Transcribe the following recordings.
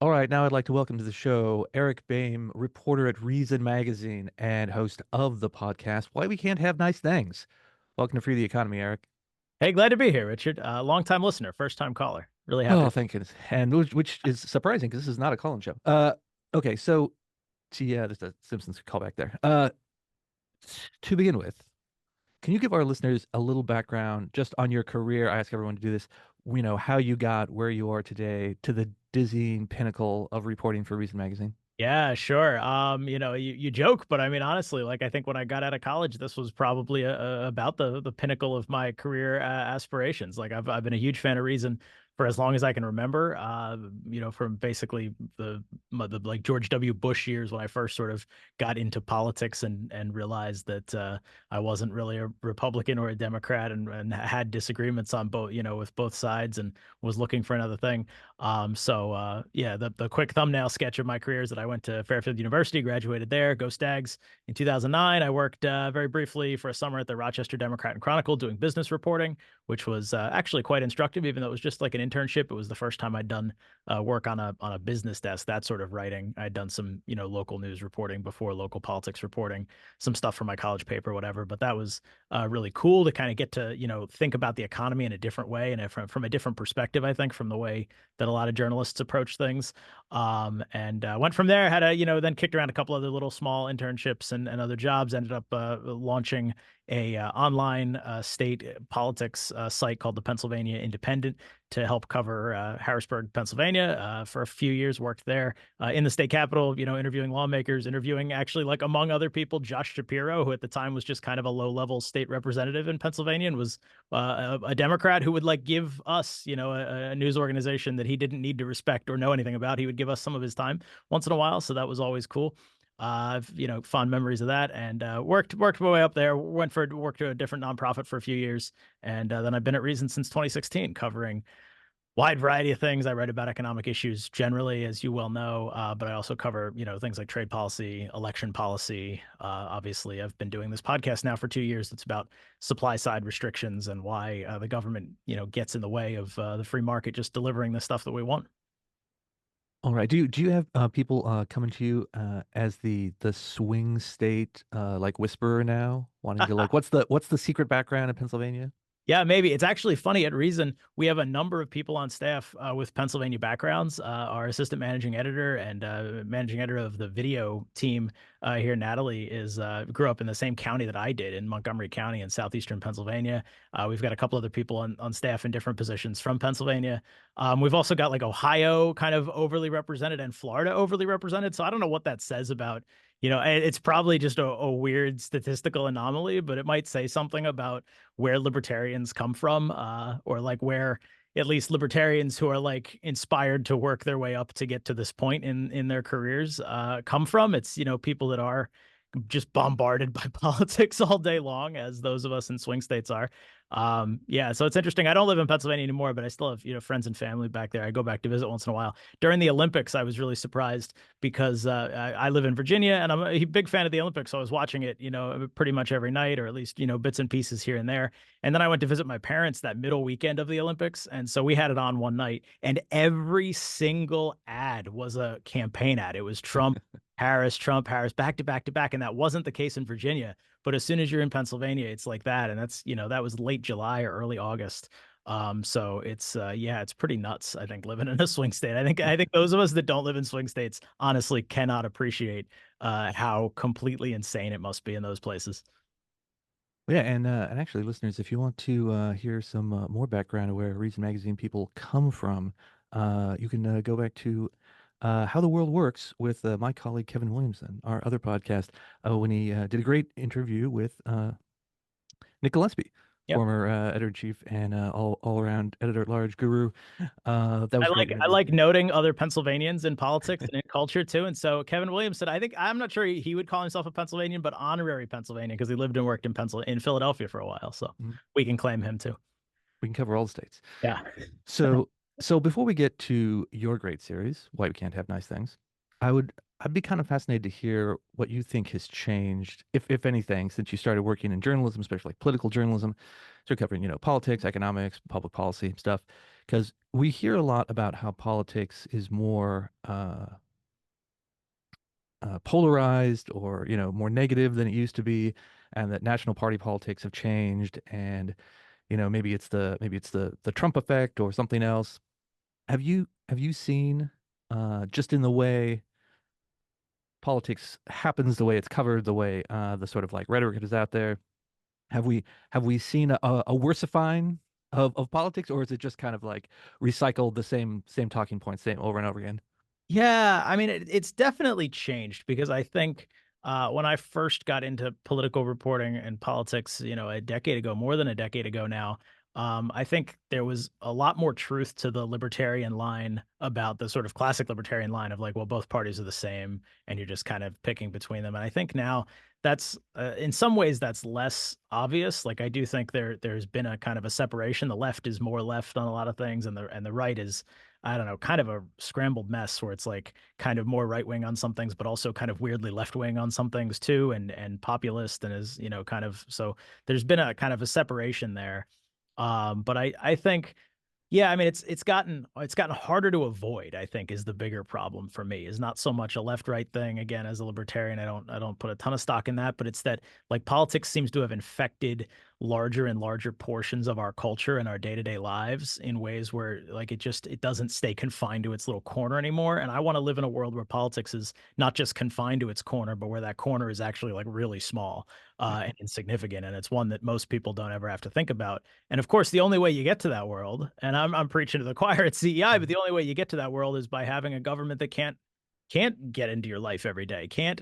All right, now I'd like to welcome to the show Eric Boehm, reporter at Reason Magazine and host of the podcast Why We Can't Have Nice Things. Welcome to Free the Economy, Eric. Hey, glad to be here, Richard. Long time listener, first time caller. Really happy Oh, to. thank goodness. And which is surprising because this is not a call-in show. Okay, so yeah, there's a Simpsons callback there. To begin with, can you give our listeners a little background just on your career? I ask everyone to do this. How you got where you are today to the dizzying pinnacle of reporting for Reason Magazine. Yeah, sure. You joke, but I mean, honestly, like I think when I got out of college, this was probably about the pinnacle of my career aspirations. Like I've been a huge fan of Reason for as long as I can remember. From basically the like George W. Bush years when I first sort of got into politics and realized that I wasn't really a Republican or a Democrat and had disagreements on both, with both sides and was looking for another thing. Yeah, the quick thumbnail sketch of my career is that I went to Fairfield University, graduated there, go Stags. In 2009, I worked very briefly for a summer at the Rochester Democrat and Chronicle doing business reporting, which was actually quite instructive, even though it was just like an internship. It was the first time I'd done work on a business desk, that sort of writing. I'd done some, local news reporting before, local politics reporting, some stuff for my college paper, whatever. But that was really cool to kind of get to, think about the economy in a different way and from a different perspective, I think, from the way that a lot of journalists approach things. And went from there, had then kicked around a couple other little small internships and other jobs, ended up launching a online state politics site called the Pennsylvania Independent to help cover Harrisburg, Pennsylvania. For a few years, worked there in the state capitol, interviewing lawmakers, interviewing actually, like among other people, Josh Shapiro, who at the time was just kind of a low-level state representative in Pennsylvania and was a Democrat who would like give us, a news organization that he didn't need to respect or know anything about. He would give us some of his time once in a while, so that was always cool. I've fond memories of that, and worked my way up there. Worked to a different nonprofit for a few years, and then I've been at Reason since 2016, covering wide variety of things. I write about economic issues generally, as you well know, but I also cover things like trade policy, election policy. Obviously, I've been doing this podcast now for 2 years. It's about supply side restrictions and why the government gets in the way of the free market just delivering the stuff that we want. All right. Do you have people coming to you as the swing state like whisperer now, wanting to like what's the secret background in Pennsylvania? Yeah, maybe. It's actually funny. At Reason, we have a number of people on staff with Pennsylvania backgrounds. Our assistant managing editor and managing editor of the video team here, Natalie, is grew up in the same county that I did, in Montgomery County in southeastern Pennsylvania. We've got a couple other people on staff in different positions from Pennsylvania. We've also got like Ohio kind of overly represented and Florida overly represented. So I don't know what that says about, it's probably just a weird statistical anomaly, but it might say something about where libertarians come from, or like where at least libertarians who are like inspired to work their way up to get to this point in their careers come from. It's, people that are just bombarded by politics all day long, as those of us in swing states are. Yeah, so it's interesting. I don't live in Pennsylvania anymore, but I still have, friends and family back there. I go back to visit once in a while. During the Olympics, I was really surprised because I live in Virginia and I'm a big fan of the Olympics. So I was watching it, pretty much every night, or at least, bits and pieces here and there. And then I went to visit my parents that middle weekend of the Olympics. And so we had it on one night, and every single ad was a campaign ad. It was Trump, Harris, back to back to back. And that wasn't the case in Virginia. But as soon as you're in Pennsylvania, it's like that. And that's, that was late July or early August. So it's yeah, it's pretty nuts, I think, living in a swing state. I think those of us that don't live in swing states honestly cannot appreciate how completely insane it must be in those places. Yeah, and actually, listeners, if you want to hear some more background of where Reason Magazine people come from, you can go back to How the World Works with my colleague Kevin Williamson, our other podcast, when he did a great interview with Nick Gillespie, Yep. former editor-in-chief and all around editor-at-large guru. That was I a great like I interview. like noting other Pennsylvanians in politics and in culture too. And so Kevin Williamson, I think I'm not sure he would call himself a Pennsylvanian, but honorary Pennsylvanian because he lived and worked in Philadelphia for a while. So Mhm. we can claim him too. We can cover all the states. Yeah. So, so before we get to your great series, Why We Can't Have Nice Things, I'd be kind of fascinated to hear what you think has changed, if anything, since you started working in journalism, especially like political journalism. So covering, politics, economics, public policy stuff. because we hear a lot about how politics is more polarized or more negative than it used to be, and that national party politics have changed, and maybe it's the Trump effect or something else. Have you seen just in the way politics happens, the way it's covered, the way the sort of like rhetoric is out there? Have we have we seen a worsifying of politics, or is it just kind of like recycled the same talking points same over and over again? Yeah, I mean, it's definitely changed because I think when I first got into political reporting and politics, a decade ago, more than a decade ago now, I think there was a lot more truth to the libertarian line about the sort of classic libertarian line of like, well, both parties are the same, and you're just kind of picking between them. And I think now that's in some ways that's less obvious. Like I do think there's been a kind of a separation. The left is more left on a lot of things, and the right is, I don't know, kind of a scrambled mess where it's like kind of more right wing on some things, but also kind of weirdly left wing on some things too, and populist and is, kind of, so there's been a kind of a separation there. But I think, yeah, I mean, it's gotten harder to avoid, I think, is the bigger problem for me. Is not so much a left-right thing. Again, as a libertarian, I don't put a ton of stock in that, but it's that like politics seems to have infected larger and larger portions of our culture and our day-to-day lives in ways where like it doesn't stay confined to its little corner anymore. And I want to live in a world where politics is not just confined to its corner, but where that corner is actually like really small and insignificant. And it's one that most people don't ever have to think about. And of course, the only way you get to that world, and I'm preaching to the choir at CEI, but the only way you get to that world is by having a government that can't get into your life every day, can't,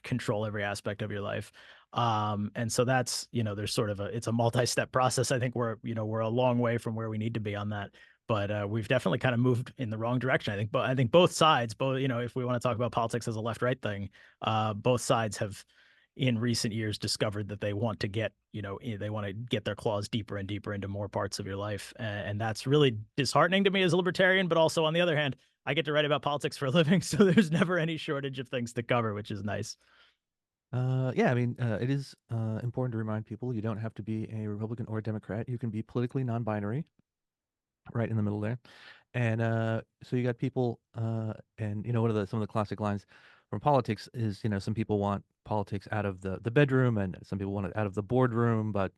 control every aspect of your life. And so that's, there's sort of it's a multi-step process. I think we're a long way from where we need to be on that. But we've definitely kind of moved in the wrong direction, I think. But I think both sides, both, if we want to talk about politics as a left-right thing, both sides have in recent years discovered that they want to get, they want to get their claws deeper and deeper into more parts of your life. And that's really disheartening to me as a libertarian. But also, on the other hand, I get to write about politics for a living. So there's never any shortage of things to cover, which is nice. Yeah, I mean, it is important to remind people you don't have to be a Republican or a Democrat. You can be politically non-binary, right in the middle there. And so you got people, and one of the some of the classic lines from politics is, some people want politics out of the bedroom, and some people want it out of the boardroom, but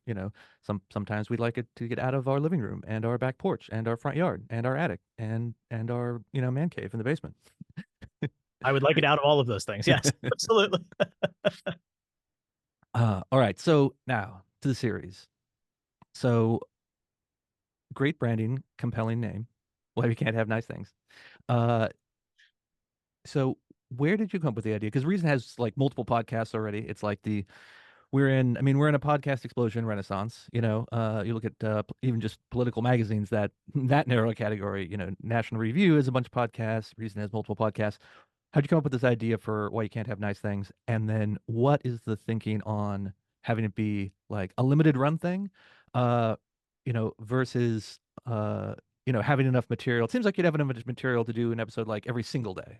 sometimes we'd like it to get out of our living room and our back porch and our front yard and our attic and our man cave in the basement. I would like it out of all of those things. Yes, absolutely. All right, so now to the series. So great branding, compelling name. Why we can't have nice things. Uh, so where did you come up with the idea? Because Reason has like multiple podcasts already. It's like we're in a podcast explosion renaissance. You look at even just political magazines that narrow category. National Review is a bunch of podcasts. Reason has multiple podcasts. How'd you come up with this idea for why you can't have nice things? And then what is the thinking on having it be like a limited run thing, uh, versus having enough material? It seems like you'd have enough material to do an episode like every single day.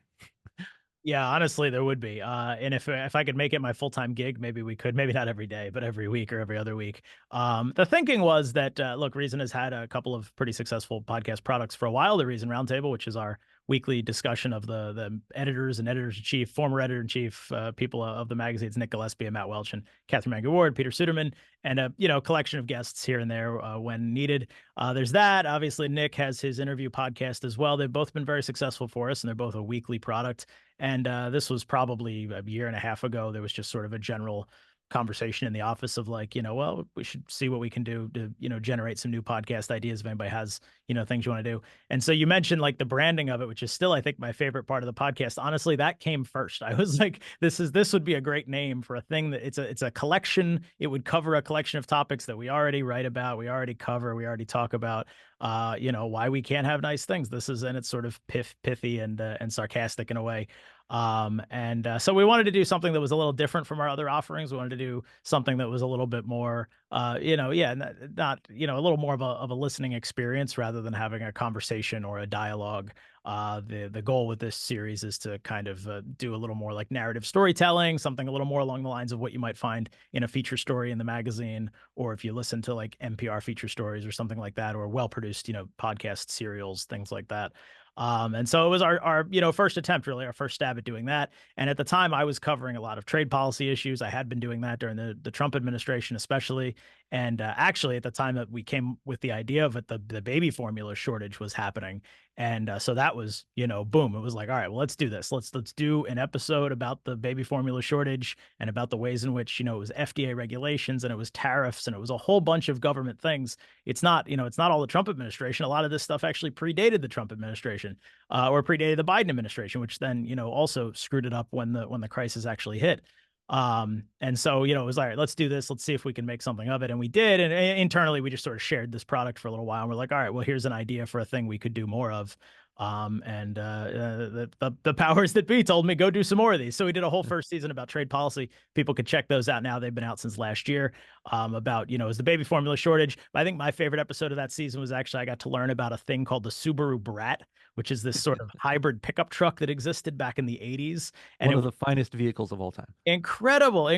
Yeah, honestly, there would be. And if I could make it my full-time gig, maybe we could, maybe not every day, but every week or every other week. The thinking was that look, Reason has had a couple of pretty successful podcast products for a while. The Reason Roundtable, which is our weekly discussion of the editors and editors-in-chief, former editor-in-chief, people of the magazines, Nick Gillespie and Matt Welch and Catherine Mangu Ward, Peter Suderman, and a collection of guests here and there when needed. There's that. Obviously, Nick has his interview podcast as well. They've both been very successful for us, and they're both a weekly product. And this was probably a year and a half ago. There was just sort of a general conversation in the office of like, well, we should see what we can do to, generate some new podcast ideas if anybody has, things you want to do. And so you mentioned like the branding of it, which is still, I think, my favorite part of the podcast. Honestly, that came first. I was like, this would be a great name for a thing that it's a collection. It would cover a collection of topics that we already write about, we already cover, we already talk about. Why we can't have nice things. And it's sort of pithy and sarcastic in a way. And so we wanted to do something that was a little different from our other offerings. We wanted to do something that was a little bit more, yeah, not, a little more of a listening experience rather than having a conversation or a dialogue. The goal with this series is to kind of do a little more like narrative storytelling, something a little more along the lines of what you might find in a feature story in the magazine, or if you listen to like NPR feature stories or something like that, or well produced, podcast serials, things like that. And so it was our first attempt, really, our first stab at doing that. And at the time, I was covering a lot of trade policy issues. I had been doing that during the Trump administration, especially. And actually, at the time that we came with the idea of it, the baby formula shortage was happening. And so that was, boom. It was like, all right, well, let's do this. Let's do an episode about the baby formula shortage and about the ways in which, it was FDA regulations and it was tariffs and it was a whole bunch of government things. It's not all the Trump administration. A lot of this stuff actually predated the Trump administration, or predated the Biden administration, which then, also screwed it up when the crisis actually hit. And so, it was all right, let's do this. Let's see if we can make something of it. And we did. And internally, we just sort of shared this product for a little while. And we're like, all right, well, here's an idea for a thing we could do more of. And the powers that be told me, go do some more of these. So we did a whole first season about trade policy. People could check those out now. They've been out since last year. About, is the baby formula shortage. I think my favorite episode of that season was actually I got to learn about a thing called the Subaru Brat, which is this sort of hybrid pickup truck that existed back in the 80s. And One it of the finest vehicles of all time. incredible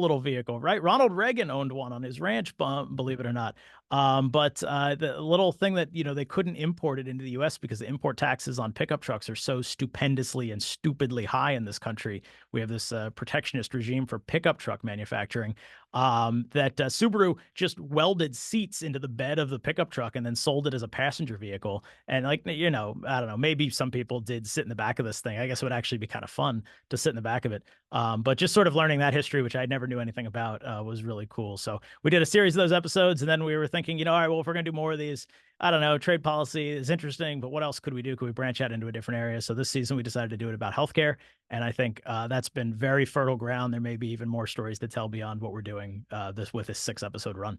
little vehicle, right? Ronald Reagan owned one on his ranch, believe it or not. But the little thing that, they couldn't import it into the US because the import taxes on pickup trucks are so stupendously and stupidly high in this country. We have this protectionist regime for pickup truck manufacturing, that Subaru just welded seats into the bed of the pickup truck and then sold it as a passenger vehicle. And like, I don't know, maybe some people did sit in the back of this thing. I guess it would actually be kind of fun to sit in the back of it. But just sort of learning that history, which I never knew anything about, was really cool. So we did a series of those episodes, and then we were thinking, all right, well, if we're going to do more of these, I don't know, trade policy is interesting, but what else could we do? Could we branch out into a different area? So this season we decided to do it about healthcare. And I think that's been very fertile ground. There may be even more stories to tell beyond what we're doing this 6 episode run.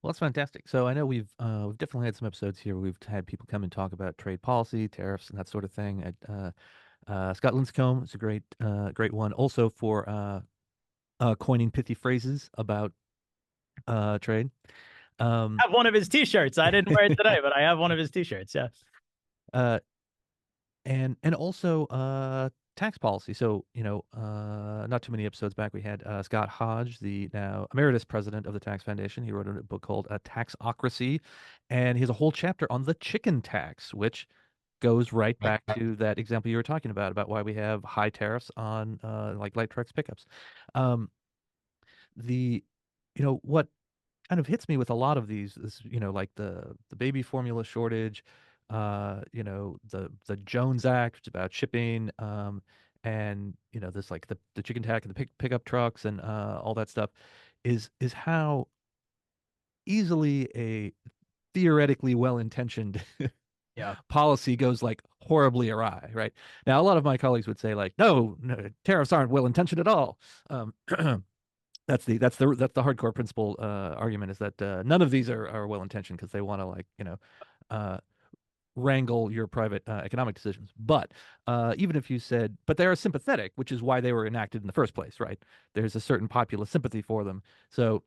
Well, that's fantastic. So I know we've definitely had some episodes here where we've had people come and talk about trade policy, tariffs, and that sort of thing. Scott Linscomb is a great one. Also for coining pithy phrases about trade. I have one of his T-shirts. I didn't wear it today, but I have one of his T-shirts. Yeah. Uh, and also tax policy. So, not too many episodes back, we had Scott Hodge, the now emeritus president of the Tax Foundation. He wrote a book called Taxocracy, and he has a whole chapter on the chicken tax, which goes right back to that example you were talking about why we have high tariffs on like light trucks pickups. Um, the, what kind of hits me with a lot of these is, like the baby formula shortage, the Jones Act, which is about shipping, and this like the chicken tax and the pickup trucks and all that stuff, is how easily a theoretically well-intentioned Yeah. policy goes like horribly awry, right? Now, a lot of my colleagues would say like, no, tariffs aren't well-intentioned at all. That's the hardcore principle argument is that none of these are well-intentioned because they want to like uh, wrangle your private economic decisions. But even if you said, but they are sympathetic, which is why they were enacted in the first place, right? There's a certain popular sympathy for them, so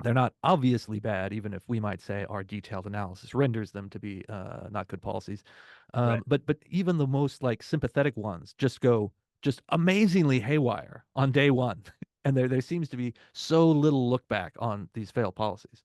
they're not obviously bad, even if we might say our detailed analysis renders them to be not good policies. Right. But even the most like sympathetic ones just go just amazingly haywire on day one. And there seems to be so little look back on these failed policies.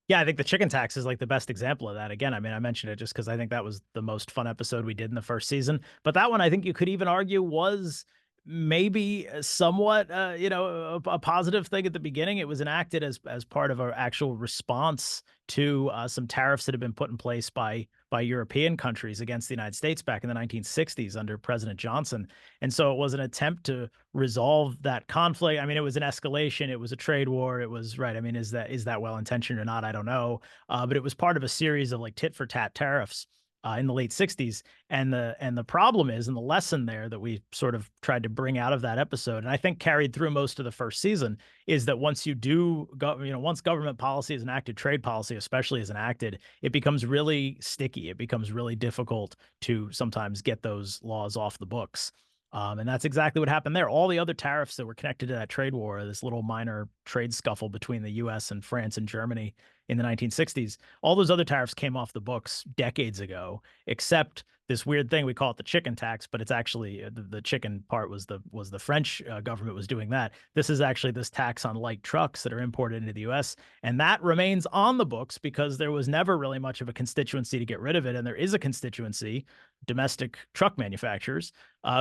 Yeah, I think the chicken tax is like the best example of that. Again, I mean, I mentioned it just because I think that was the most fun episode we did in the first season. But that one, I think you could even argue was maybe somewhat, a positive thing at the beginning. It was enacted as part of our actual response to some tariffs that had been put in place by European countries against the United States back in the 1960s under President Johnson. And so it was an attempt to resolve that conflict. I mean, it was an escalation. It was a trade war. It was right. I mean, is that well intentioned or not? I don't know. But it was part of a series of like tit for tat tariffs in the late 60s. And the problem is, and the lesson there that we sort of tried to bring out of that episode, and I think carried through most of the first season, is that once you do go, once government policy is enacted, trade policy especially is enacted, it becomes really sticky. It becomes really difficult to sometimes get those laws off the books. And that's exactly what happened there. All the other tariffs that were connected to that trade war, this little minor trade scuffle between the US and France and Germany in the 1960s, all those other tariffs came off the books decades ago, except this weird thing we call it the chicken tax, but it's actually the chicken part was the French government was doing that. This is actually this tax on light trucks that are imported into the U.S. and that remains on the books because there was never really much of a constituency to get rid of it, and there is a constituency, domestic truck manufacturers,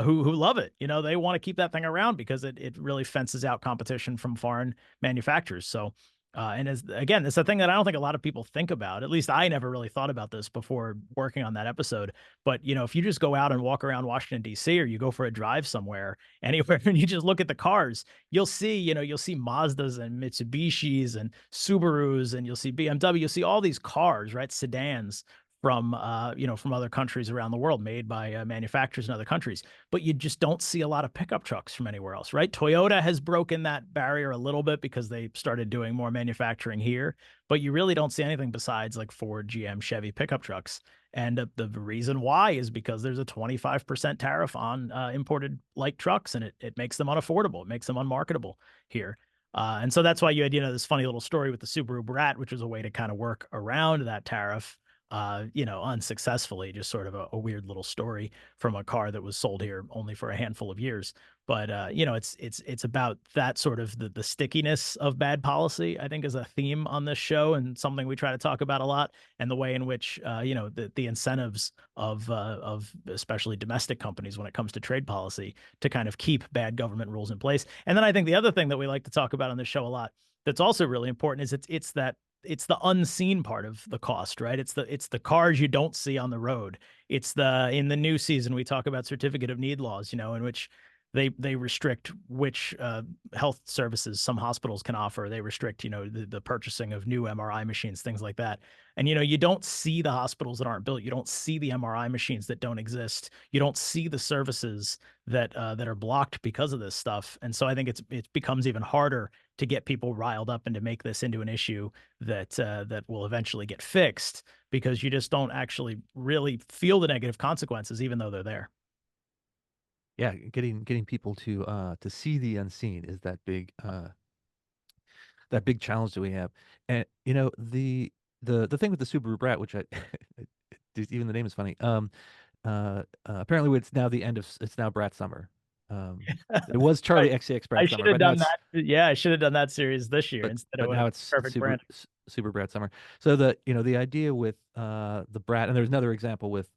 who love it. They want to keep that thing around because it really fences out competition from foreign manufacturers. So and as again, it's a thing that I don't think a lot of people think about. At least I never really thought about this before working on that episode. But if you just go out and walk around Washington D.C. or you go for a drive somewhere, anywhere, and you just look at the cars, you'll see Mazdas and Mitsubishis and Subarus, and you'll see BMW. You'll see all these cars, right? Sedans from other countries around the world, made by manufacturers in other countries. But you just don't see a lot of pickup trucks from anywhere else, right? Toyota has broken that barrier a little bit because they started doing more manufacturing here, but you really don't see anything besides like Ford, GM, Chevy pickup trucks. And the reason why is because there's a 25% tariff on imported light trucks, and it makes them unaffordable. It makes them unmarketable here. And so that's why you had, this funny little story with the Subaru Brat, which was a way to kind of work around that tariff, unsuccessfully, just sort of a weird little story from a car that was sold here only for a handful of years. But it's about that sort of the stickiness of bad policy, I think, is a theme on this show and something we try to talk about a lot, and the way in which the incentives of especially domestic companies when it comes to trade policy to kind of keep bad government rules in place. And then I think the other thing that we like to talk about on this show a lot that's also really important is it's the unseen part of the cost, right? It's the cars you don't see on the road. In the new season we talk about certificate of need laws, in which they restrict which health services some hospitals can offer. They restrict, the purchasing of new MRI machines, things like that. And you don't see the hospitals that aren't built. You don't see the MRI machines that don't exist. You don't see the services that are blocked because of this stuff. And so I think it becomes even harder to get people riled up and to make this into an issue that will eventually get fixed, because you just don't actually really feel the negative consequences, even though they're there. Yeah, getting people to see the unseen is that big challenge that we have. And the thing with the Subaru Brat, which even the name is funny. Apparently it's now Brat Summer. It was I, Charlie XCX I Brat should Summer, have but now done it's that. Yeah, I should have done that series this year but instead of but when it now was it's perfect brand. Super Brat Summer. So the idea with the Brat, and there's another example with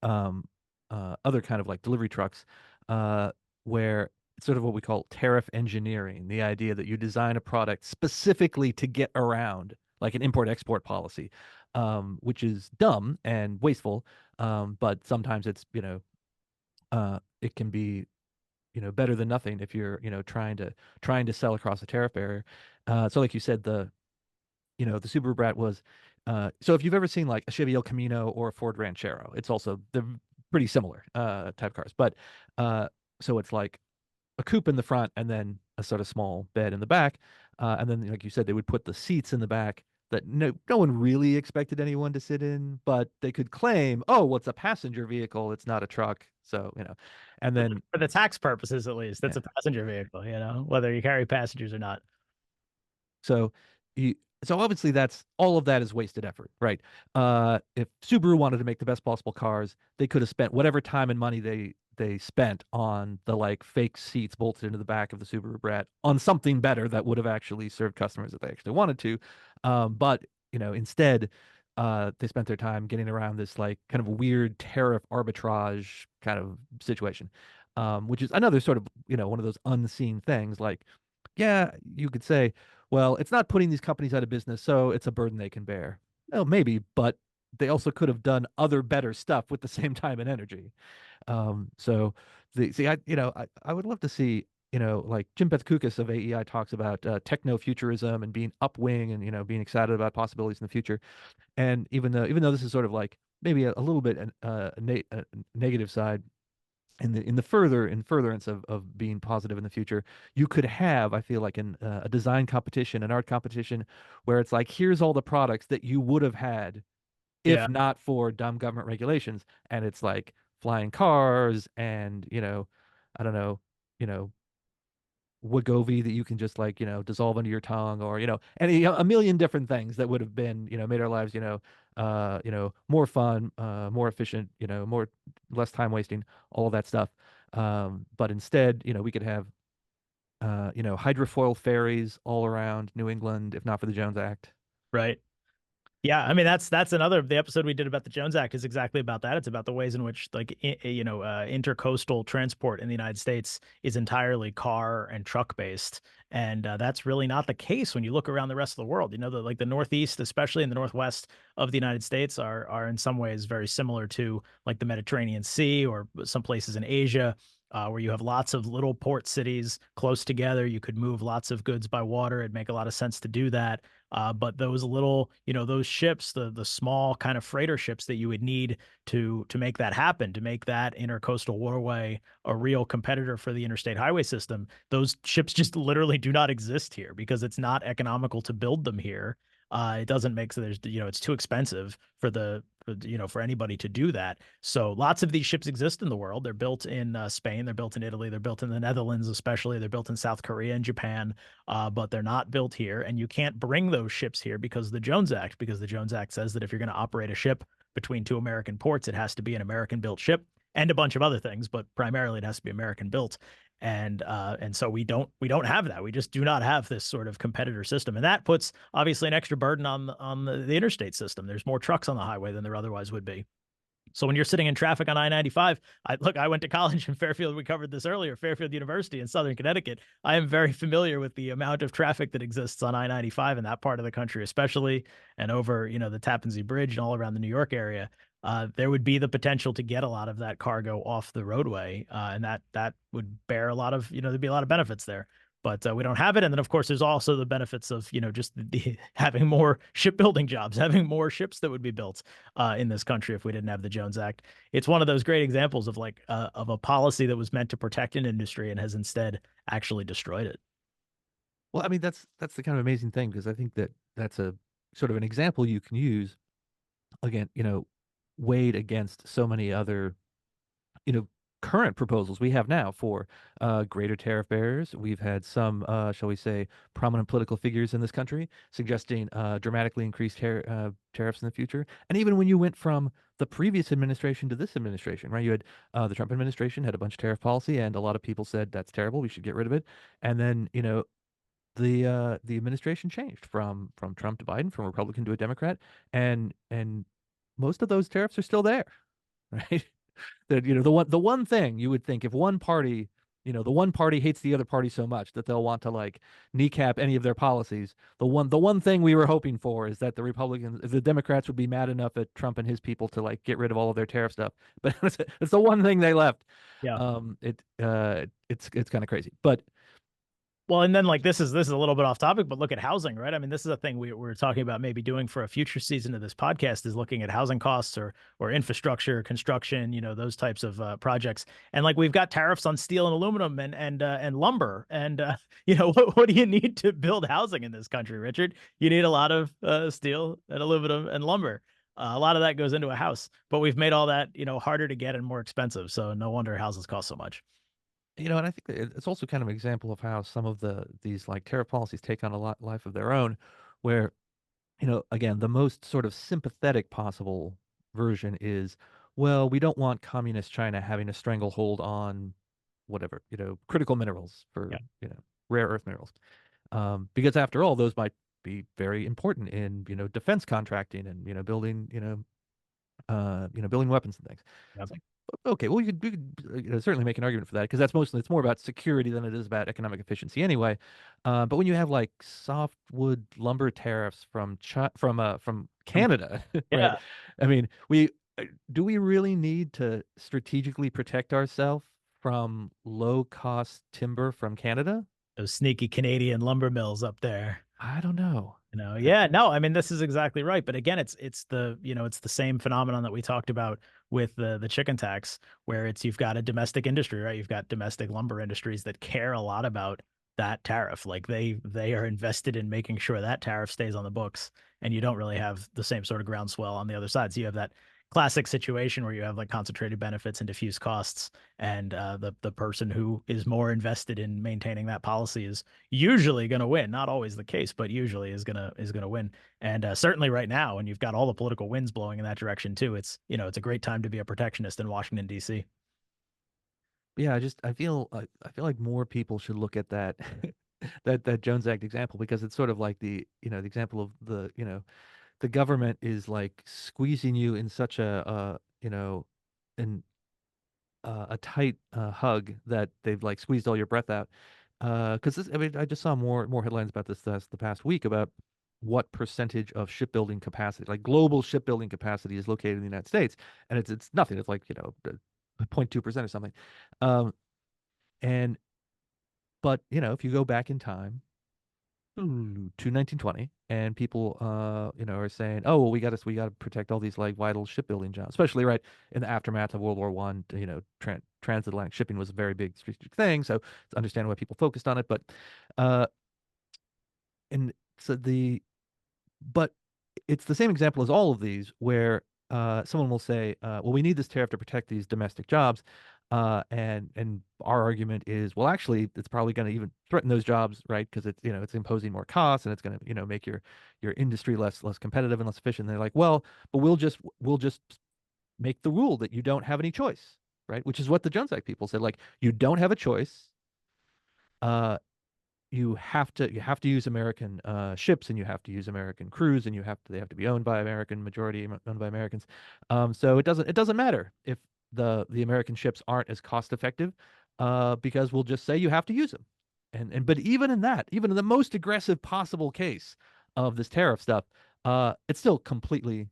um other kind of like delivery trucks, uh where it's sort of what we call tariff engineering, the idea that you design a product specifically to get around like an import export policy, which is dumb and wasteful, but sometimes it's it can be better than nothing if you're trying to sell across a tariff barrier. So like you said, the Subaru Brat was, so if you've ever seen like a Chevy El Camino or a Ford Ranchero, they're pretty similar type cars. But so it's like a coupe in the front and then a sort of small bed in the back. And then, like you said, they would put the seats in the back that no one really expected anyone to sit in, but they could claim, oh, well, it's a passenger vehicle, it's not a truck. So, and For the, then, for the tax purposes, at least, that's yeah. a passenger vehicle, whether you carry passengers or not. So you, so obviously that's all of that is wasted effort, right? If Subaru wanted to make the best possible cars, they could have spent whatever time and money they spent on the like fake seats bolted into the back of the Subaru Brat on something better that would have actually served customers if they actually wanted to. But instead, they spent their time getting around this like kind of weird tariff arbitrage kind of situation, which is another sort of one of those unseen things. Like, yeah, you could say, well, it's not putting these companies out of business, so it's a burden they can bear. Well, maybe, but they also could have done other better stuff with the same time and energy. So I would love to see, like Jim Petrakoukas of AEI talks about techno futurism and being upwing and being excited about possibilities in the future. And even though this is sort of like maybe a little bit a negative side in furtherance of being positive in the future, you could have, I feel like, a design competition, an art competition, where it's like, here's all the products that you would have had Yeah, if not for dumb government regulations, and it's like flying cars and I don't know, you know, Wegovy that you can just like dissolve under your tongue, or any a million different things that would have been made our lives more fun, more efficient, more less time wasting, all of that stuff. But instead, we could have hydrofoil ferries all around New England if not for the Jones Act. right. Yeah, I mean that's another the episode we did about the Jones Act is exactly about that. It's about the ways in which intercoastal transport in the United States is entirely car and truck based, and that's really not the case when you look around the rest of the world. You know, the Northeast, especially in the Northwest of the United States, are in some ways very similar to like the Mediterranean Sea or some places in Asia. Where you have lots of little port cities close together, you could move lots of goods by water. It'd make a lot of sense to do that. But those little, those ships, the small kind of freighter ships that you would need to make that happen, to make that intercoastal waterway a real competitor for the interstate highway system, those ships just literally do not exist here because it's not economical to build them here. It doesn't make so there's it's too expensive for anybody to do that. So lots of these ships exist in the world. They're built in Spain, they're built in Italy, they're built in the Netherlands, especially they're built in South Korea and Japan, but they're not built here. And you can't bring those ships here because of the Jones Act, because the Jones Act says that if you're going to operate a ship between two American ports, it has to be an American built ship and a bunch of other things, but primarily it has to be American built. And so we don't have that. We just do not have this sort of competitor system, and that puts obviously an extra burden on the interstate system. There's more trucks on the highway than there otherwise would be. So when you're sitting in traffic on I-95, I went to college in Fairfield. We covered this earlier, Fairfield University in Southern Connecticut. I am very familiar with the amount of traffic that exists on I-95 in that part of the country, especially, and over, the Tappan Zee Bridge and all around the New York area. There would be the potential to get a lot of that cargo off the roadway, and that would bear a lot of, there'd be a lot of benefits there. But we don't have it, and then of course there's also the benefits of just having more shipbuilding jobs, having more ships that would be built in this country if we didn't have the Jones Act. It's one of those great examples of like of a policy that was meant to protect an industry and has instead actually destroyed it. Well, I mean, that's the kind of amazing thing, because I think that that's a sort of an example you can use again, weighed against so many other, you know, current proposals we have now for greater tariff barriers. We've had some, shall we say, prominent political figures in this country suggesting dramatically increased tariffs in the future. And even when you went from the previous administration to this administration, right? You had the Trump administration had a bunch of tariff policy, and a lot of people said that's terrible, we should get rid of it. And then, the administration changed from Trump to Biden, from Republican to a Democrat, and most of those tariffs are still there, right? That the one thing you would think, if one party, the one party hates the other party so much that they'll want to like kneecap any of their policies. The one thing we were hoping for is that the Democrats would be mad enough at Trump and his people to like get rid of all of their tariff stuff. But it's the one thing they left. Yeah. It's kind of crazy, but Well, and then like this is a little bit off topic, but look at housing, right? I mean, this is a thing we're talking about maybe doing for a future season of this podcast is looking at housing costs or infrastructure, construction, those types of projects. And like we've got tariffs on steel and aluminum and lumber. And what do you need to build housing in this country, Richard? You need a lot of steel and aluminum and lumber. A lot of that goes into a house, but we've made all that harder to get and more expensive. So no wonder houses cost so much. and I think that it's also kind of an example of how some of these like tariff policies take on a lot life of their own, where again, the most sort of sympathetic possible version is, well, we don't want communist China having a stranglehold on whatever, critical minerals for, Yeah. rare earth minerals. Because after all, those might be very important in, defense contracting and, building, building weapons and things. Yeah. It's like, okay, well, you could certainly make an argument for that, because it's more about security than it is about economic efficiency anyway. But when you have like softwood lumber tariffs from Canada, right? Yeah. I mean, do we really need to strategically protect ourselves from low cost timber from Canada? Those sneaky Canadian lumber mills up there. I don't know. Yeah, no, I mean this is exactly right. But again, it's the it's the same phenomenon that we talked about with the chicken tax, where it's you've got a domestic industry, right? You've got domestic lumber industries that care a lot about that tariff. Like they are invested in making sure that tariff stays on the books, and you don't really have the same sort of groundswell on the other side. So you have that classic situation where you have like concentrated benefits and diffuse costs, and the person who is more invested in maintaining that policy is usually going to win. Not always the case, but usually is gonna win. And certainly right now, and you've got all the political winds blowing in that direction too. It's it's a great time to be a protectionist in Washington D.C. Yeah, I feel like more people should look at that that Jones Act example, because it's sort of like the example of the government is like squeezing you in such an a tight hug that they've like squeezed all your breath out. Because I mean, I just saw more headlines about this the past week about what percentage of shipbuilding capacity, like global shipbuilding capacity, is located in the United States, and it's nothing. It's like 0.2% or something. Um, and but if you go back in time to 1920, and people are saying, oh well, we got to protect all these like vital shipbuilding jobs, especially right in the aftermath of World War I. Transatlantic shipping was a very big strategic thing, so it's understandable why people focused on it. Uh and so the but it's the same example as all of these, where someone will say, well, we need this tariff to protect these domestic jobs. And our argument is, well, actually, it's probably going to even threaten those jobs, right? Because it's imposing more costs, and it's going to make your industry less competitive and less efficient. And they're like, well, but we'll just make the rule that you don't have any choice, right? Which is what the Jones Act people said. Like, you don't have a choice. Uh, you have to use American ships, and you have to use American crews, and they have to be owned by majority owned by Americans. So it doesn't matter if the American ships aren't as cost effective, because we'll just say you have to use them. And but even in that, even in the most aggressive possible case of this tariff stuff, it still completely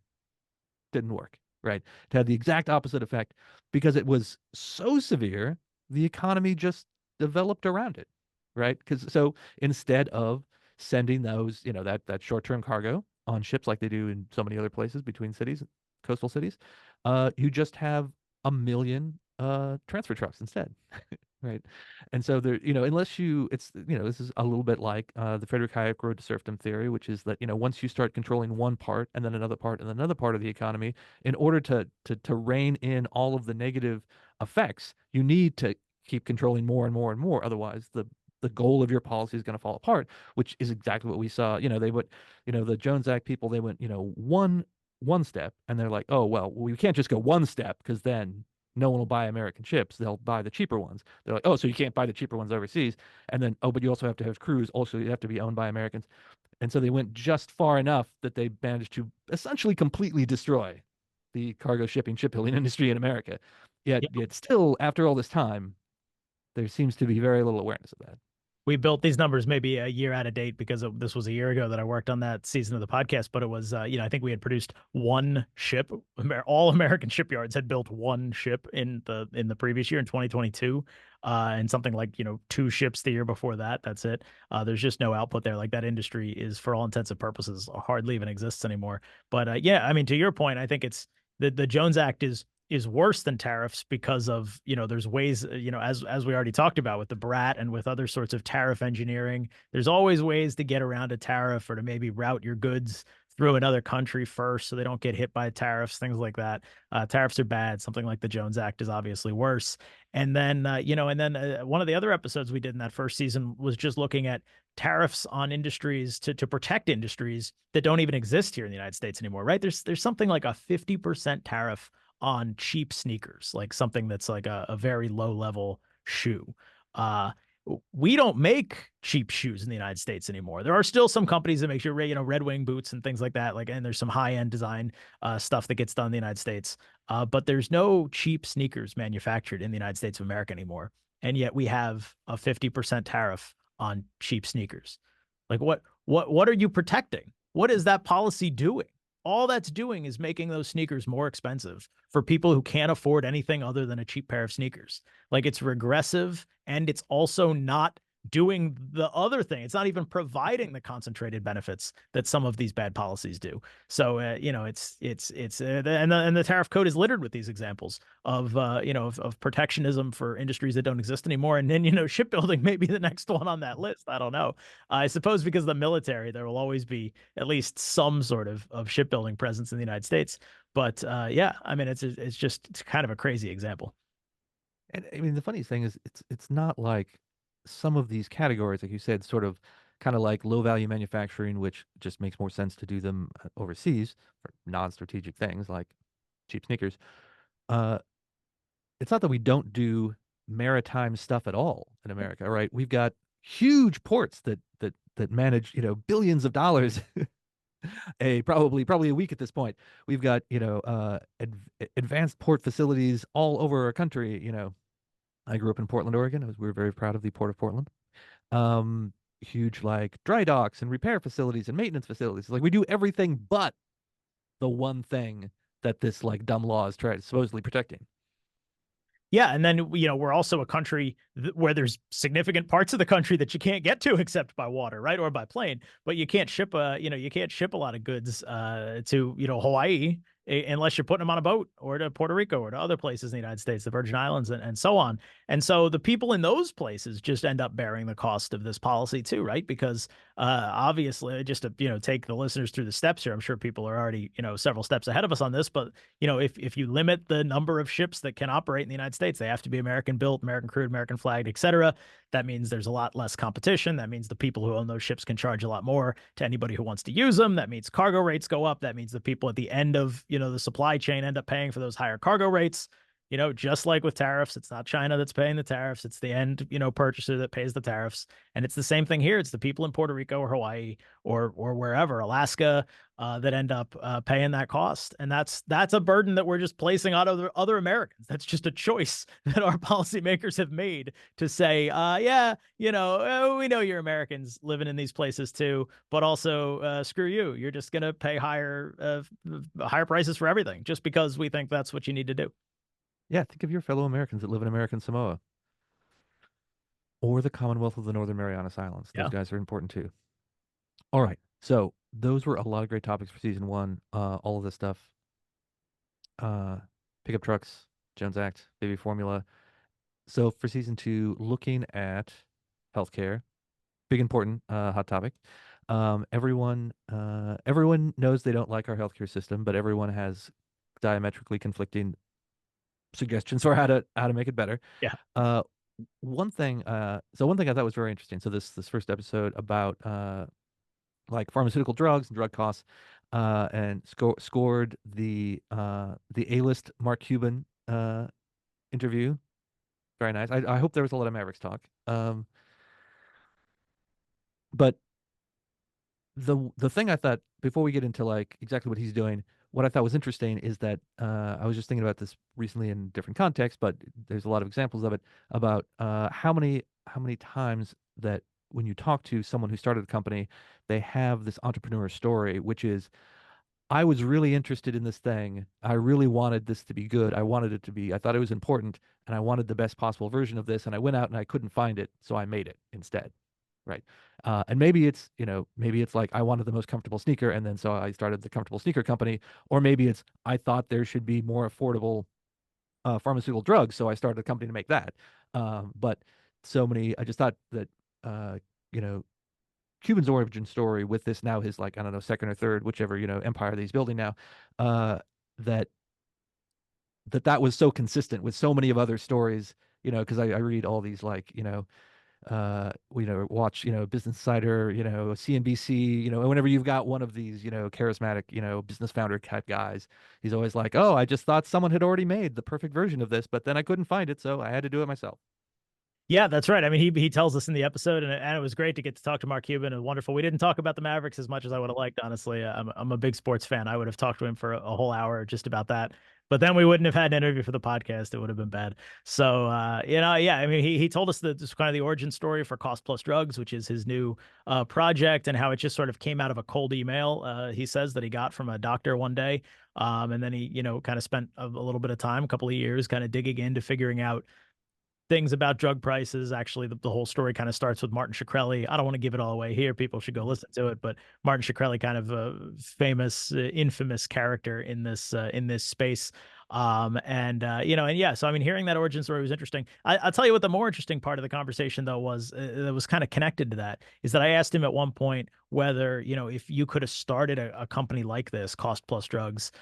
didn't work, right? It had the exact opposite effect, because it was so severe, the economy just developed around it, right? Because so instead of sending that short-term cargo on ships like they do in so many other places between cities, coastal cities, you just have a million transfer trucks instead. Right. And so unless this is a little bit like the Frederick Hayek road to serfdom theory, which is that, once you start controlling one part and then another part and then another part of the economy, in order to rein in all of the negative effects, you need to keep controlling more and more and more. Otherwise, the goal of your policy is going to fall apart, which is exactly what we saw. The Jones Act people, they went, one step, and they're like, oh, well, we can't just go one step, because then no one will buy American ships. They'll buy the cheaper ones. They're like, oh, so you can't buy the cheaper ones overseas. And then, oh, but you also have to have crews. Also, you have to be owned by Americans. And so they went just far enough that they managed to essentially completely destroy the cargo shipbuilding industry in America. Yet still, after all this time, there seems to be very little awareness of that. We built these numbers maybe a year out of date because this was a year ago that I worked on that season of the podcast. But it was, I think we had produced one ship. All American shipyards had built one ship in the previous year in 2022, and something like two ships the year before that. That's it. There's just no output there. Like that industry is, for all intents and purposes, hardly even exists anymore. But yeah, I mean, to your point, I think it's the Jones Act is worse than tariffs because of, there's ways, as we already talked about with the brat and with other sorts of tariff engineering, there's always ways to get around a tariff, or to maybe route your goods through another country first so they don't get hit by tariffs, things like that. Tariffs are bad. Something like the Jones Act is obviously worse. And then, one of the other episodes we did in that first season was just looking at tariffs on industries to protect industries that don't even exist here in the United States anymore, right? There's something like a 50% tariff on cheap sneakers, like something that's like a very low level shoe. Uh, we don't make cheap shoes in the United States anymore. There are still some companies that make sure, Red Wing boots and things like that. Like, and there's some high end design stuff that gets done in the United States. But there's no cheap sneakers manufactured in the United States of America anymore. And yet we have a 50% tariff on cheap sneakers. Like what are you protecting? What is that policy doing? All that's doing is making those sneakers more expensive for people who can't afford anything other than a cheap pair of sneakers. Like, it's regressive, and it's also not doing the other thing. It's not even providing the concentrated benefits that some of these bad policies do. So and the tariff code is littered with these examples of of protectionism for industries that don't exist anymore. And then shipbuilding may be the next one on that list. I don't know. I suppose because of the military, there will always be at least some sort of shipbuilding presence in the United States. But yeah, I mean, it's kind of a crazy example. And I mean, the funniest thing is it's not like some of these categories, like you said, sort of kind of like low value manufacturing, which just makes more sense to do them overseas for non-strategic things like cheap sneakers. Uh, it's not that we don't do maritime stuff at all in America, right? We've got huge ports that manage, billions of dollars probably a week at this point. We've got, advanced port facilities all over our country. I grew up in Portland, Oregon. We were very proud of the Port of Portland. Huge like dry docks and repair facilities and maintenance facilities. Like we do everything but the one thing that this like dumb law is trying supposedly protecting. Yeah, and then we're also a country where there's significant parts of the country that you can't get to except by water, right, or by plane. But you can't ship a lot of goods to Hawaii unless you're putting them on a boat or to Puerto Rico or to other places in the United States, the Virgin Islands, and so on. And so the people in those places just end up bearing the cost of this policy too, right? Because obviously, just to take the listeners through the steps here, I'm sure people are already several steps ahead of us on this, but if you limit the number of ships that can operate in the United States, they have to be American built, American crewed, American flagged, etc. That means there's a lot less competition. That means the people who own those ships can charge a lot more to anybody who wants to use them. That means cargo rates go up. That means the people at the end of the supply chain end up paying for those higher cargo rates. Just like with tariffs, it's not China that's paying the tariffs. It's the end, purchaser that pays the tariffs. And it's the same thing here. It's the people in Puerto Rico or Hawaii or wherever, Alaska, that end up paying that cost. And that's a burden that we're just placing on other Americans. That's just a choice that our policymakers have made to say, yeah, we know you're Americans living in these places too, but also screw you. You're just going to pay higher prices for everything just because we think that's what you need to do. Yeah, think of your fellow Americans that live in American Samoa or the Commonwealth of the Northern Marianas Islands. Those Yeah. guys are important too. All right. So those were a lot of great topics for season one. All of this stuff. Pickup trucks, Jones Act, baby formula. So for season two, looking at healthcare, big important hot topic. Everyone knows they don't like our healthcare system, but everyone has diametrically conflicting suggestions for how to make it better. Yeah. One thing I thought was very interesting. So this first episode about like pharmaceutical drugs and drug costs, and scored the A-list Mark Cuban interview. Very nice. I hope there was a lot of Mavericks talk. But the thing I thought before we get into like exactly what he's doing, what I thought was interesting is that I was just thinking about this recently in different contexts, but there's a lot of examples of it about how many times that when you talk to someone who started a company, they have this entrepreneur story, which is I was really interested in this thing. I really wanted this to be good. I wanted it to be, I thought it was important, and I wanted the best possible version of this. And I went out and I couldn't find it, so I made it instead. Right. And maybe it's like I wanted the most comfortable sneaker, and then so I started the comfortable sneaker company. Or maybe it's I thought there should be more affordable pharmaceutical drugs, so I started a company to make that. But I just thought that, uh, you know, Cuban's origin story with this now his like I don't know second or third whichever empire that he's building now, uh, that that was so consistent with so many of other stories. Because I read all these like watch Business Insider, CNBC, whenever you've got one of these charismatic business founder type guys, he's always like, oh, I just thought someone had already made the perfect version of this, but then I couldn't find it, so I had to do it myself. Yeah, that's right. I mean, he tells us in the episode, and it was great to get to talk to Mark Cuban. And wonderful. We didn't talk about the Mavericks as much as I would have liked, honestly. I'm a big sports fan. I would have talked to him for a whole hour just about that. But then we wouldn't have had an interview for the podcast. It would have been bad. So, yeah. I mean, he told us that this is kind of the origin story for Cost Plus Drugs, which is his new project, and how it just sort of came out of a cold email. He says that he got from a doctor one day, and then he kind of spent a little bit of time, a couple of years, kind of digging into figuring out things about drug prices. Actually, the whole story kind of starts with Martin Shkreli. I don't want to give it all away here. People should go listen to it. But Martin Shkreli, kind of a famous, infamous character in this space. And yeah, so I mean, hearing that origin story was interesting. I'll tell you what the more interesting part of the conversation though was, that was kind of connected to that, is that I asked him at one point whether, if you could have started a company like this, Cost Plus Drugs,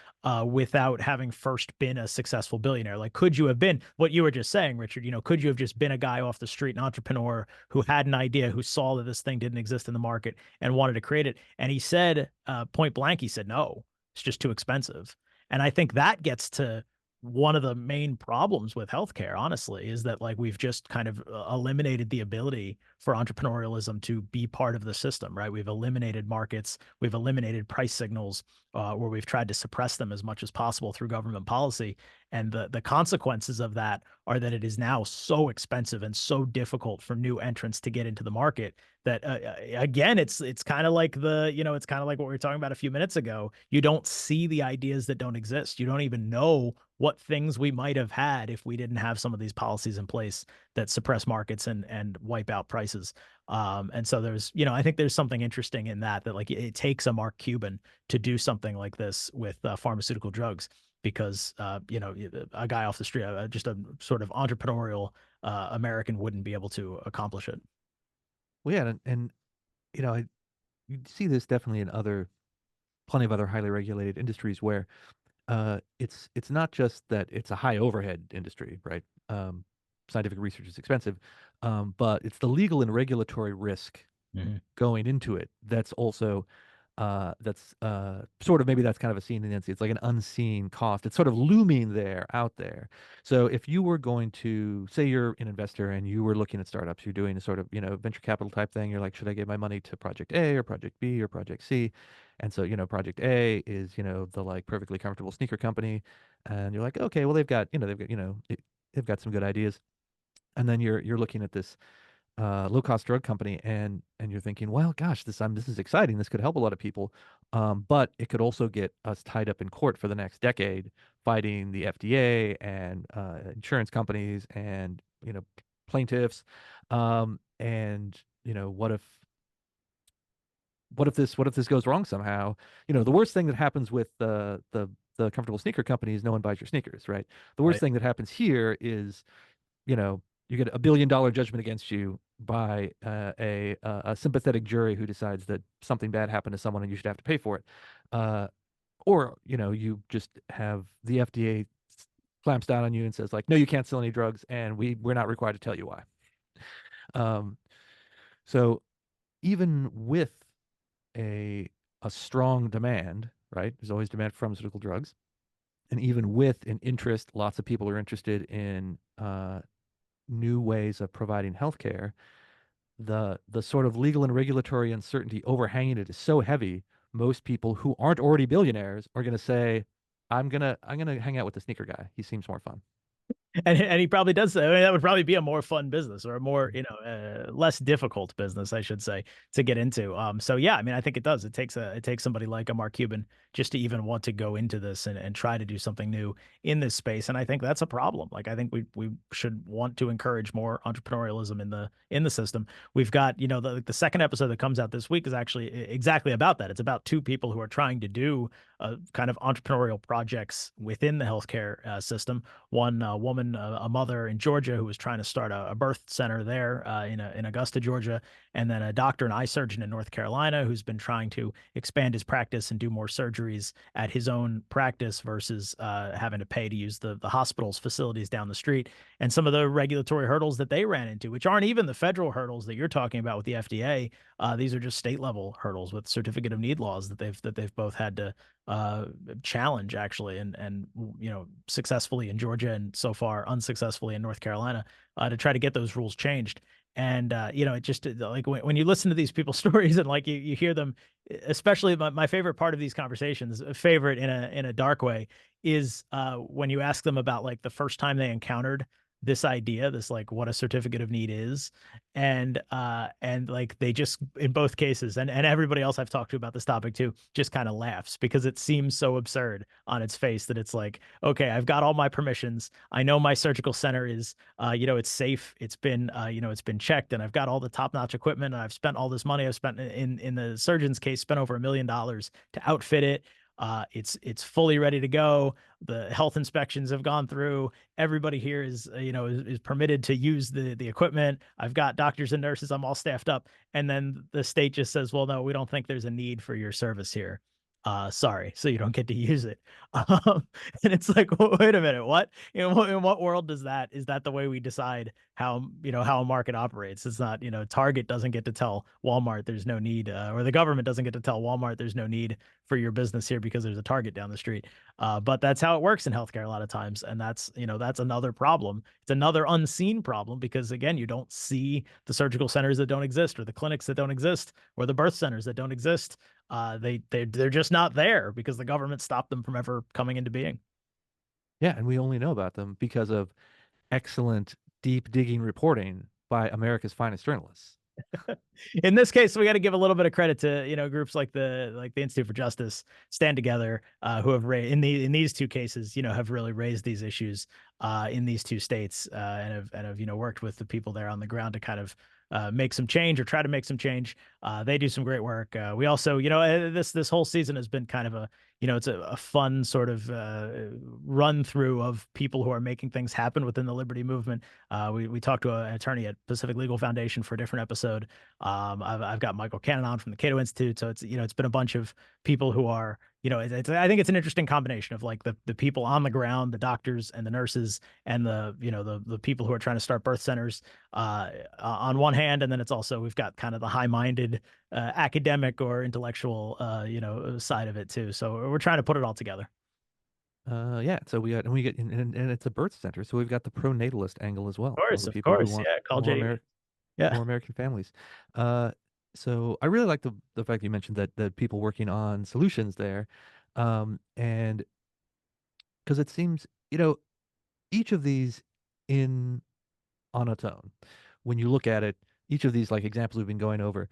without having first been a successful billionaire. Like, could you have been what you were just saying, Richard? Could you have just been a guy off the street, an entrepreneur who had an idea, who saw that this thing didn't exist in the market and wanted to create it? And he said, point blank, he said, no, it's just too expensive. And I think that gets to one of the main problems with healthcare, honestly, is that like we've just kind of eliminated the ability for entrepreneurialism to be part of the system, right? We've eliminated markets, we've eliminated price signals, where we've tried to suppress them as much as possible through government policy. And the consequences of that are that it is now so expensive and so difficult for new entrants to get into the market that, again, it's kind of like it's kind of like what we were talking about a few minutes ago. You don't see the ideas that don't exist. You don't even know what things we might have had if we didn't have some of these policies in place that suppress markets and wipe out prices. And so there's, I think there's something interesting in that like it takes a Mark Cuban to do something like this with pharmaceutical drugs, because a guy off the street, just a sort of entrepreneurial American, wouldn't be able to accomplish it. Well, yeah, and you see this definitely in plenty of other highly regulated industries where it's not just that it's a high overhead industry, right? Scientific research is expensive, but it's the legal and regulatory risk Mhm. going into it that's also that's sort of, maybe that's kind of a seen in Nancy. It's like an unseen cost. It's sort of looming there, out there. So if you were going to say you're an investor and you were looking at startups, you're doing a sort of, venture capital type thing. You're like, should I give my money to project A or project B or project C? And so, project A is, the like perfectly comfortable sneaker company. And you're like, okay, well, they've got some good ideas. And then you're looking at this low cost drug company, and you're thinking, well, gosh, this is exciting. This could help a lot of people, but it could also get us tied up in court for the next decade, fighting the FDA and insurance companies and plaintiffs. And what if this goes wrong somehow? The worst thing that happens with the comfortable sneaker company is no one buys your sneakers, right? The worst Right. thing that happens here is you get $1 billion judgment against you by a sympathetic jury who decides that something bad happened to someone and you should have to pay for it. Or you just have the FDA clamps down on you and says like, no, you can't sell any drugs, and we're not required to tell you why. Um, so even with a a strong demand, right? There's always demand for pharmaceutical drugs, and even with an interest, lots of people are interested in new ways of providing healthcare. The sort of legal and regulatory uncertainty overhanging it is so heavy. Most people who aren't already billionaires are going to say, I'm gonna hang out with the sneaker guy. He seems more fun. And he probably does. I mean, that would probably be a more fun business, or a more, less difficult business, I should say, to get into. So yeah, I mean, I think it does. It takes somebody like a Mark Cuban just to even want to go into this and try to do something new in this space. And I think that's a problem. Like, I think we should want to encourage more entrepreneurialism in the system. We've got, the second episode that comes out this week is actually exactly about that. It's about two people who are trying to do kind of entrepreneurial projects within the healthcare system. One woman, a mother in Georgia, who was trying to start a birth center there in Augusta, Georgia, and then a doctor, an eye surgeon in North Carolina, who's been trying to expand his practice and do more surgeries at his own practice versus having to pay to use the hospital's facilities down the street. And some of the regulatory hurdles that they ran into, which aren't even the federal hurdles that you're talking about with the FDA. These are just state level hurdles with certificate of need laws that they've both had to challenge, actually, and successfully in Georgia, and so far unsuccessfully in North Carolina, to try to get those rules changed. And it just, like, when you listen to these people's stories, and like you hear them, especially my favorite part of these conversations, favorite in a dark way, is when you ask them about like the first time they encountered this idea, this like what a certificate of need is, and like they just in both cases, and everybody else I've talked to about this topic too, just kind of laughs because it seems so absurd on its face that it's like, okay, I've got all my permissions, I know my surgical center is, it's safe, it's been, it's been checked, and I've got all the top notch equipment, and I've spent all this money, I've spent in the surgeon's case, spent over $1 million to outfit it. It's fully ready to go. The health inspections have gone through. Everybody here is, is permitted to use the equipment. I've got doctors and nurses. I'm all staffed up. And then the state just says, well, no, we don't think there's a need for your service here. Sorry, so you don't get to use it. And it's like, well, wait a minute, what? In what world does that, is that the way we decide how, how a market operates? It's not, Target doesn't get to tell Walmart there's no need, or the government doesn't get to tell Walmart there's no need for your business here because there's a Target down the street. But that's how it works in healthcare a lot of times, and that's another problem. It's another unseen problem because again, you don't see the surgical centers that don't exist, or the clinics that don't exist, or the birth centers that don't exist. They're just not there because the government stopped them from ever coming into being. Yeah, and we only know about them because of excellent deep digging reporting by America's finest journalists. In this case, we got to give a little bit of credit to groups like the Institute for Justice, Stand Together, who have in these two cases, have really raised these issues in these two states, and have worked with the people there on the ground to kind of make some change or try to make some change. They do some great work. We also, this whole season has been kind of a, it's a fun sort of run through of people who are making things happen within the liberty movement. We talked to an attorney at Pacific Legal Foundation for a different episode. I've got Michael Cannon on from the Cato Institute, so it's been a bunch of people who are, I think it's an interesting combination of like the people on the ground, the doctors and the nurses, and the people who are trying to start birth centers on one hand, and then it's also, we've got kind of the high-minded academic or intellectual side of it too. So we're trying to put it all together. Yeah, so we get and it's a birth center, so we've got the pronatalist angle as well. All the Of people who course, want yeah. Call more J. Amer Yeah. more American families. Uh, so I really like the fact you mentioned that the people working on solutions there, and because it seems each of these in on its own, when you look at it, each of these like examples we've been going over,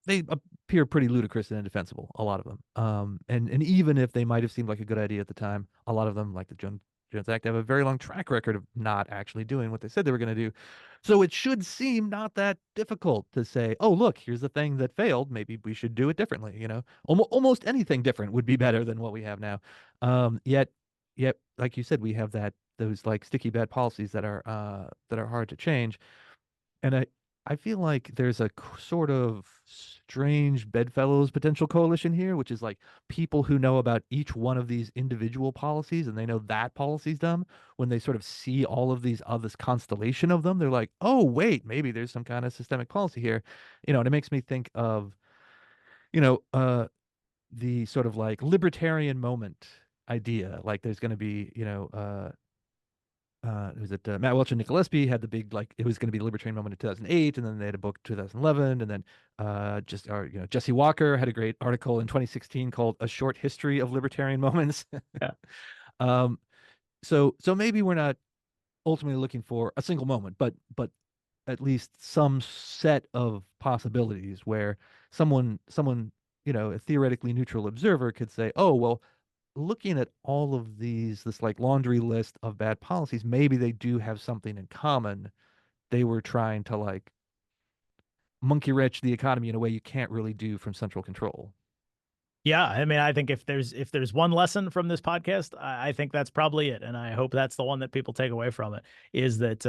they appear pretty ludicrous and indefensible, a lot of them. And even if they might have seemed like a good idea at the time, a lot of them, like the Jones Act, have a very long track record of not actually doing what they said they were going to do. So it should seem not that difficult to say, oh, look, here's the thing that failed. Maybe we should do it differently. Almost anything different would be better than what we have now. Yet, like you said, we have those like sticky bad policies that are hard to change. And I feel like there's a sort of strange bedfellows potential coalition here, which is like people who know about each one of these individual policies and they know that policy's dumb. When they sort of see all of these this constellation of them, they're like, oh, wait, maybe there's some kind of systemic policy here. And it makes me think of, you know, uh, the sort of like libertarian moment idea. Like there's going to be, was it Matt Welch and Nick Gillespie had the big like it was going to be the libertarian moment in 2008, and then they had a book 2011, and then Jesse Walker had a great article in 2016 called "A Short History of Libertarian Moments." Yeah. um, so maybe we're not ultimately looking for a single moment, but at least some set of possibilities where someone a theoretically neutral observer could say, oh well, looking at all of this like laundry list of bad policies, maybe they do have something in common. They were trying to like monkey wrench the economy in a way you can't really do from central control. Yeah, I mean, I think if there's one lesson from this podcast, I think that's probably it, and I hope that's the one that people take away from it is that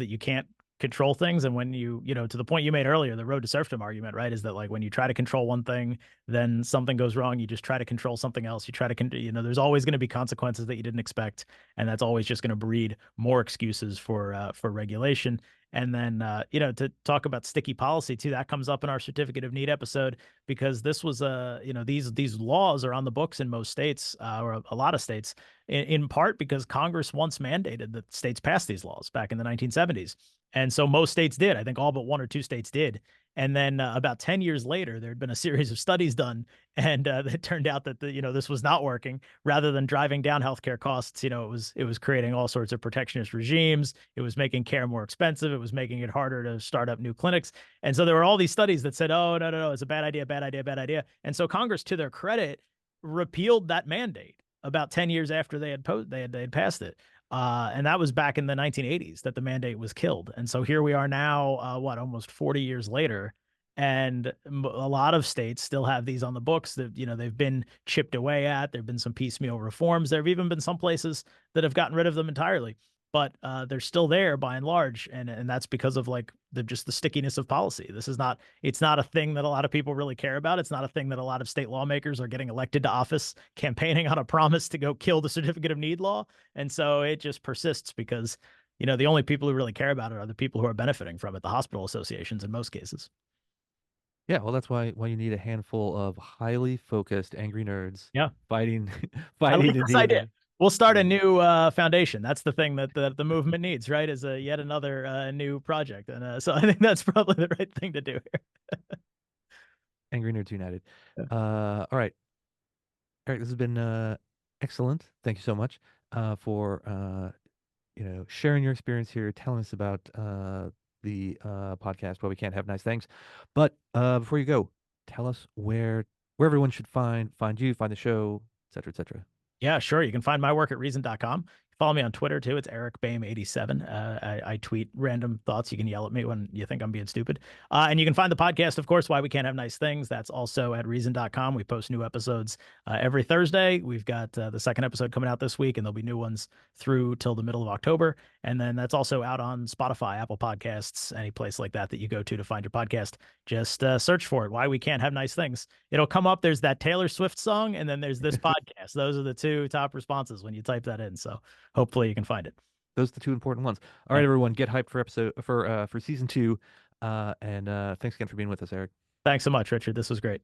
you can't control things, and when to the point you made earlier, the road to serfdom argument, right, is that like when you try to control one thing, then something goes wrong. You just try to control something else. You try to there's always going to be consequences that you didn't expect, and that's always just going to breed more excuses for regulation. And then, to talk about sticky policy too, that comes up in our certificate of need episode because this was these laws are on the books in most states, or a lot of states, in part because Congress once mandated that states pass these laws back in the 1970s. And so most states did. I think all but one or two states did. And then about 10 years later, there had been a series of studies done, and it turned out that this was not working. Rather than driving down healthcare costs, it was creating all sorts of protectionist regimes. It was making care more expensive. It was making it harder to start up new clinics. And so there were all these studies that said, "Oh, no, no, no, it's a bad idea, bad idea, bad idea." And so Congress, to their credit, repealed that mandate about 10 years after they had passed it. And that was back in the 1980s that the mandate was killed. And so here we are now, almost 40 years later. And a lot of states still have these on the books that, they've been chipped away at. There have been some piecemeal reforms. There have even been some places that have gotten rid of them entirely, but they're still there by and large. And that's because of like just the stickiness of policy. It's not a thing that a lot of people really care about. It's not a thing that a lot of state lawmakers are getting elected to office campaigning on a promise to go kill the certificate of need law. And so it just persists because, the only people who really care about it are the people who are benefiting from it, the hospital associations in most cases. Yeah, well, that's why you need a handful of highly focused angry nerds Yeah. fighting I like fighting in this the idea. We'll start a yeah. new foundation. That's the thing that the movement needs, right? Is a yet another new project, and so I think that's probably the right thing to do here. Angry Nerds United. Yeah. All right, Eric, this has been excellent. Thank you so much for sharing your experience here, telling us about the podcast why we can't have nice things. But before you go, tell us where everyone should find you, find the show, et cetera, et cetera. Yeah, sure. You can find my work at reason.com. Follow me on Twitter too. It's Eric Boehm 87. I tweet random thoughts. You can yell at me when you think I'm being stupid. And you can find the podcast, of course, Why We Can't Have Nice Things. That's also at reason.com. We post new episodes every Thursday. We've got the second episode coming out this week, and there'll be new ones through till the middle of October. And then that's also out on Spotify, Apple Podcasts, any place like that you go to find your podcast. Just search for it. Why We Can't Have Nice Things. It'll come up. There's that Taylor Swift song, and then there's this podcast. Those are the two top responses when you type that in. So hopefully you can find it. Those are the two important ones. All right, Yeah. everyone, get hyped for season 2. And thanks again for being with us, Eric. Thanks so much, Richard. This was great.